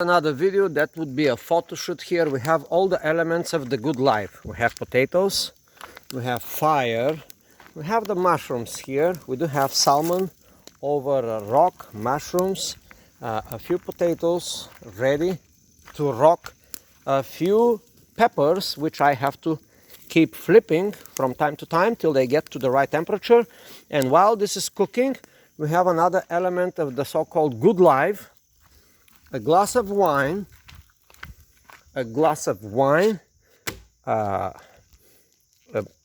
Another video that would be a photo shoot. Here we have all the elements of the good life. We have potatoes, we have fire, we have the mushrooms here. We do have salmon over a rock, mushrooms, a few potatoes ready to rock, a few peppers which I have to keep flipping from time to time till they get to the right temperature. And while this is cooking, we have another element of the so-called good life. A glass of wine, a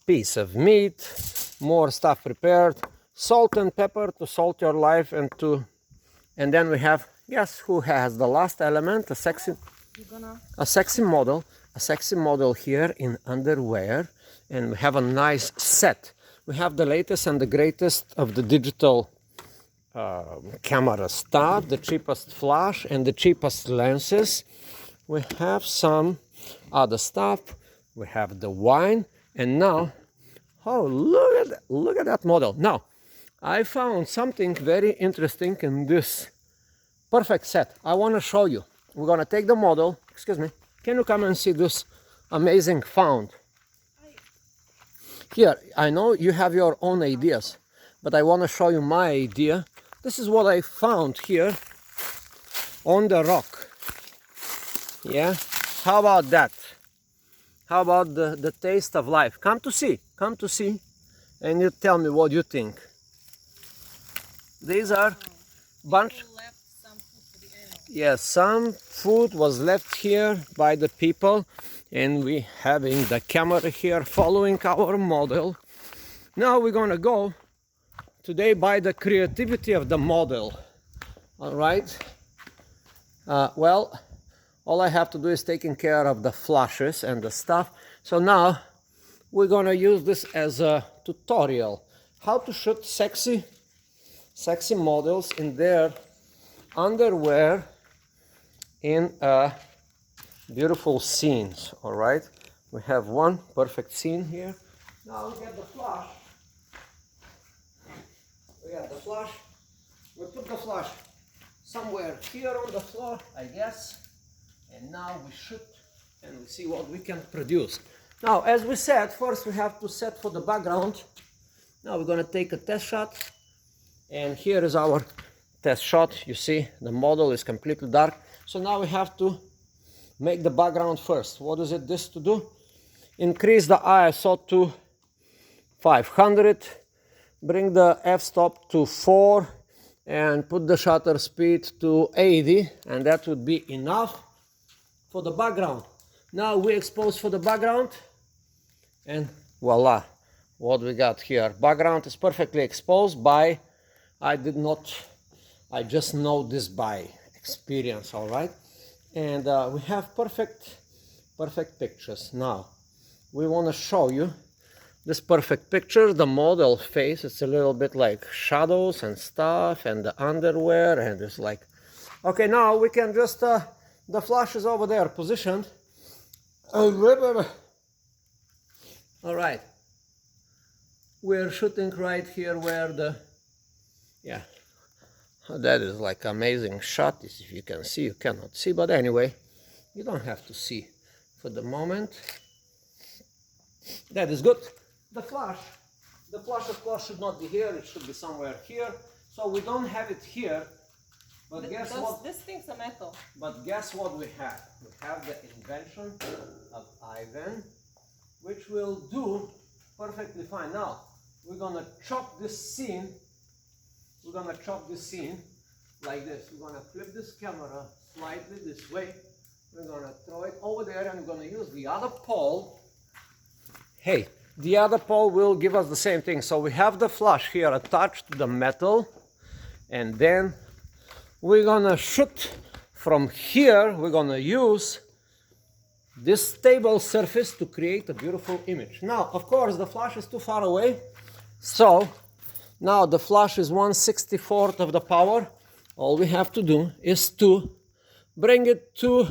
piece of meat, more stuff prepared, salt and pepper to salt your life, and then we have, guess who has the last element, a sexy model here in underwear, and we have a nice set. We have the latest and the greatest of the digital camera stuff, the cheapest flash and the cheapest lenses. We have some other stuff. We have the wine, and now, oh, look at that model. Now, I found something very interesting in this perfect set. I want to show you. We're gonna take the model. Excuse me. Can you come and see this amazing found? Here, I know you have your own ideas, but I want to show you my idea. This is what I found here on the rock. Yeah, how about that? How about the taste of life? Come to see, and you tell me what you think. These are bunch. Yes, some food was left here by the people, and we having the camera here following our model. Now we're gonna go today by the creativity of the model. All right. Well, all I have to do is taking care of the flashes and the stuff. So now we're gonna use this as a tutorial how to shoot sexy models in their underwear in beautiful scenes. All right, we have one perfect scene here. Now look at the flash. We put the flash somewhere here on the floor, I guess, and now we shoot and we see what we can produce. Now, as we said, first we have to set for the background. Now we're gonna take a test shot, and here is our test shot. You see the model is completely dark, so now we have to make the background first. What is it this to do? Increase the ISO to 500, bring the f-stop to 4, and put the shutter speed to 80, and that would be enough for the background. Now we expose for the background, and voila, what we got here. Background is perfectly exposed by, I just know this by experience, all right? And we have perfect pictures. Now we want to show you this perfect picture. The model face, it's a little bit like shadows and stuff, and the underwear, and it's like, okay, now we can just the flash is over there positioned. All right, we're shooting right here where the, yeah, that is like amazing shot. If you can see, you cannot see, but anyway, you don't have to see for the moment. That is good. The flash of course should not be here, it should be somewhere here. So we don't have it here, but guess what? This thing's a metal. But guess what we have? We have the invention of Ivan, which will do perfectly fine. Now, we're gonna chop this scene. We're gonna chop this scene like this. We're gonna flip this camera slightly this way. We're gonna throw it over there, and we're gonna use the other pole. Hey, the other pole will give us the same thing. So we have the flash here attached to the metal, and then we're gonna shoot from here. We're gonna use this stable surface to create a beautiful image. Now, of course, the flash is too far away, so now the flash is 1/64 of the power. All we have to do is to bring it to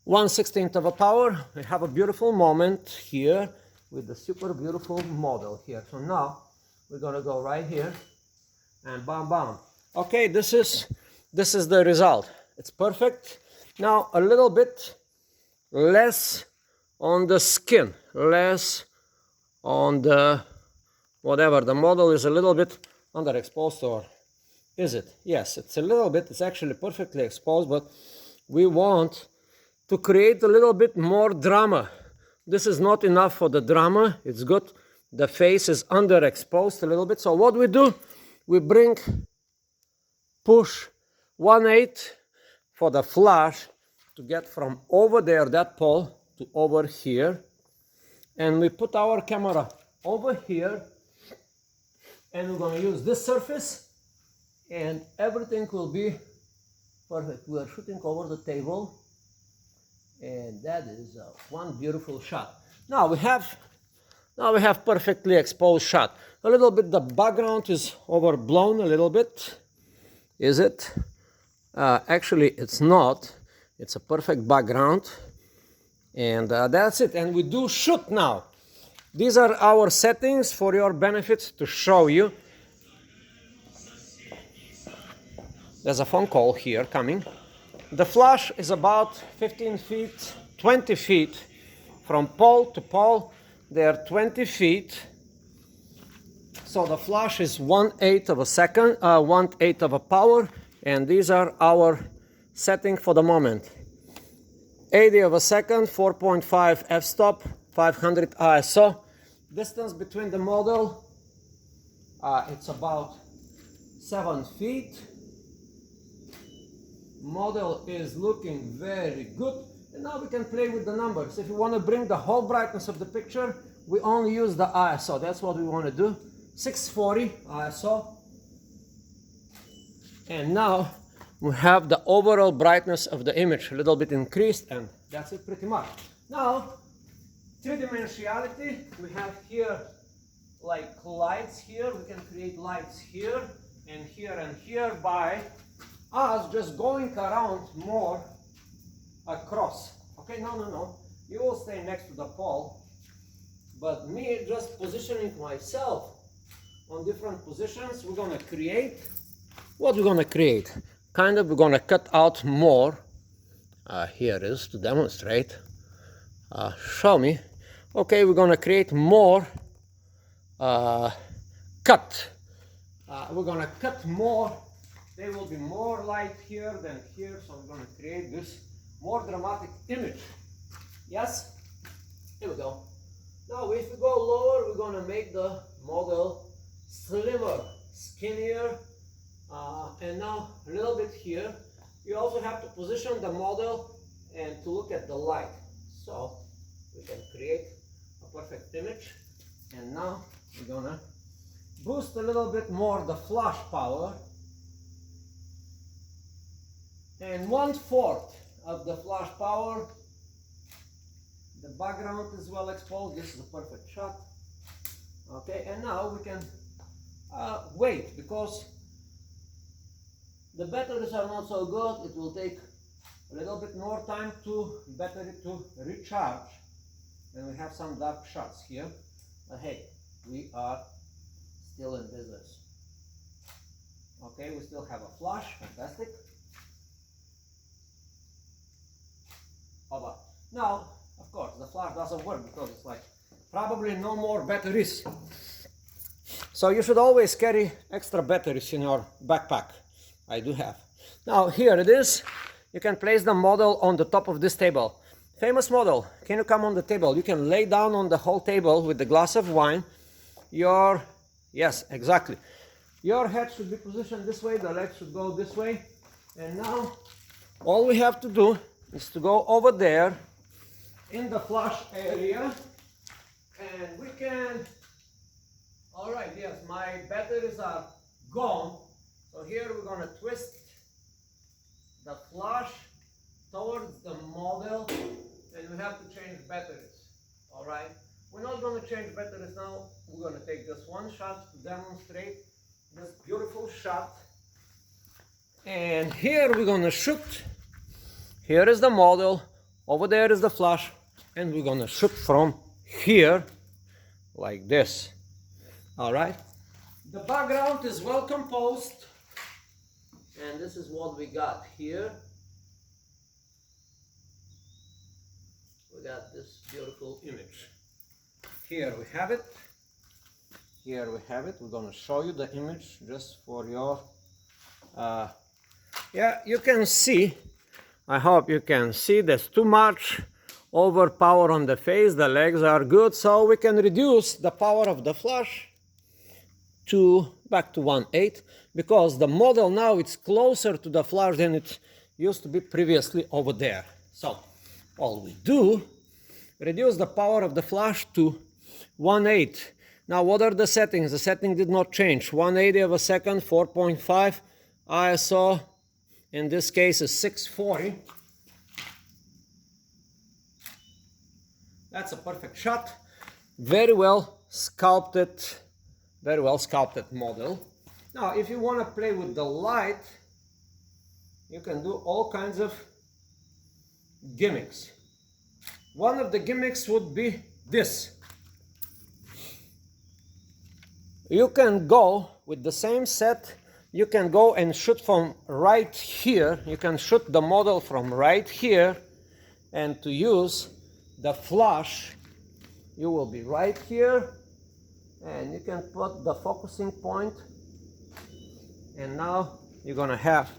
1/16 of a power. We have a beautiful moment here with the super beautiful model here. So now we're gonna go right here and bam bam. Okay, this is the result. it's perfect. Now a little bit less on the skin, less on the whatever. The model is a little bit underexposed, or is it? Yes, it's a little bit. It's actually perfectly exposed, but we want to create a little bit more drama. This is not enough for the drama. It's good. The face is underexposed a little bit. So what we do, we push 1/8 for the flash to get from over there, that pole, to over here. And we put our camera over here, and we're going to use this surface, and everything will be perfect. We are shooting over the table, and that is one beautiful shot. Now we have perfectly exposed shot. A little bit, the background is overblown a little bit. Is it? Actually, it's not. It's a perfect background. And that's it. And we do shoot now. These are our settings for your benefit to show you. There's a phone call here coming. The flash is about 15 feet, 20 feet from pole to pole. They're 20 feet. So the flash is 1/8 of a second, 1/8 of a power. And these are our setting for the moment. 80 of a second, 4.5 f-stop, 500 ISO. Distance between the model, it's about 7 feet. Model is looking very good. And now we can play with the numbers. If you want to bring the whole brightness of the picture, we only use the ISO. That's what we want to do. 640 ISO. And now we have the overall brightness of the image a little bit increased, and that's it pretty much. Now, three-dimensionality, we have here like lights here. We can create lights here and here by us just going around more across. Okay, no. You will stay next to the pole, but me just positioning myself on different positions, we're gonna create what we're gonna create. We're gonna cut out more. Here is to demonstrate. Show me. Okay, we're gonna create more cut. We're gonna cut more. There will be more light here than here, so we're gonna create this more dramatic image. Yes? Here we go. Now if we go lower, we're gonna make the model slimmer, skinnier, and now a little bit here. You also have to position the model and to look at the light. So we can create a perfect image. And now we're gonna boost a little bit more the flash power. And 1/4 of the flash power. The background is well exposed. This is a perfect shot. Okay, and now we can wait, because the batteries are not so good. It will take a little bit more time to battery to recharge. And we have some dark shots here. But hey, we are still in business. Okay, we still have a flash. Fantastic. But now, of course, the flash doesn't work because it's like probably no more batteries. So you should always carry extra batteries in your backpack. I do have. Now here it is. You can place the model on the top of this table. Famous model. Can you come on the table? You can lay down on the whole table with the glass of wine. Yes, exactly. Your head should be positioned this way. The legs should go this way. And now all we have to do is to go over there in the flash area, and we can, all right, yes, my batteries are gone. So here we're going to twist the flash towards the model, and we have to change batteries. All right, we're not going to change batteries now. We're going to take just one shot to demonstrate this beautiful shot. And here we're going to shoot. Here is the model, over there is the flash, and we're gonna shoot from here, like this. All right? The background is well composed, and this is what we got here. at this beautiful image. Here we have it. Here we have it. We're going to show you the image just for your... yeah, you can see. I hope you can see there's too much overpower on the face. The legs are good, so we can reduce the power of the flush to back to 1/8, because the model now it's closer to the flush than it used to be previously over there. So all we do, reduce the power of the flush to 1/8. Now what are the settings? The setting did not change. 1/80 of a second, 4.5 ISO, in this case is 640. That's a perfect shot. Very well sculpted model. Now if you want to play with the light, you can do all kinds of gimmicks. One of the gimmicks would be this. You can go with the same set, you can go and shoot from right here. You can shoot the model from right here, and to use the flush, you will be right here, and you can put the focusing point, and now you're gonna have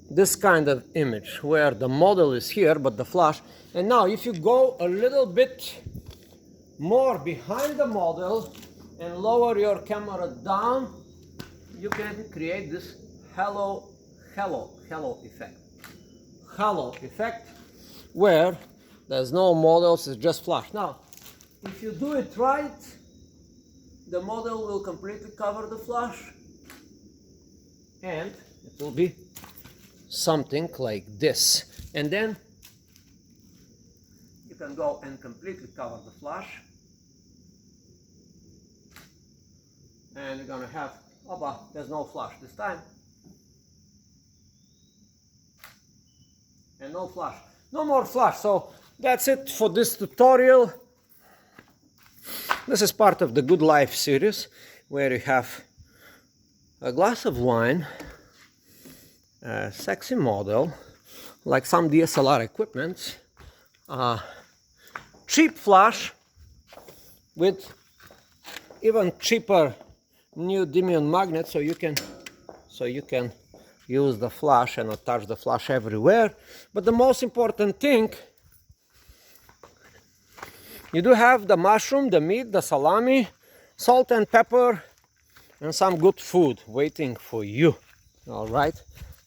this kind of image where the model is here but the flush. And now if you go a little bit more behind the model and lower your camera down, you can create this halo effect. Halo effect where there's no models, it's just flash. Now if you do it right, the model will completely cover the flash, and it will be something like this. And then you can go and completely cover the flash, and you're gonna have, there's no flash this time, and no flash, no more flash. So that's it for this tutorial. This is part of the Good Life series, where you have a glass of wine, a sexy model, like some DSLR equipment, cheap flash with even cheaper neodymium magnet, so you can use the flash and attach the flash everywhere. But the most important thing, you do have the mushroom, the meat, the salami, salt and pepper, and some good food waiting for you. All right,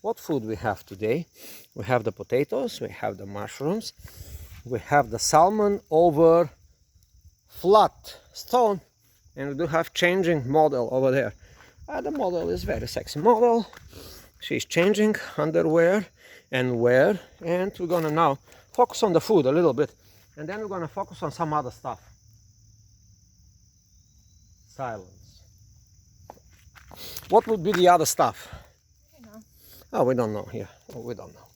what food we have today? We have the potatoes, we have the mushrooms, we have the salmon over flat stone, and we do have changing model over there. The model is very sexy model. She's changing underwear and wear, and we're gonna now focus on the food a little bit, and then we're gonna focus on some other stuff. Silence. What would be the other stuff? I don't know. Oh, we don't know here. Oh, we don't know.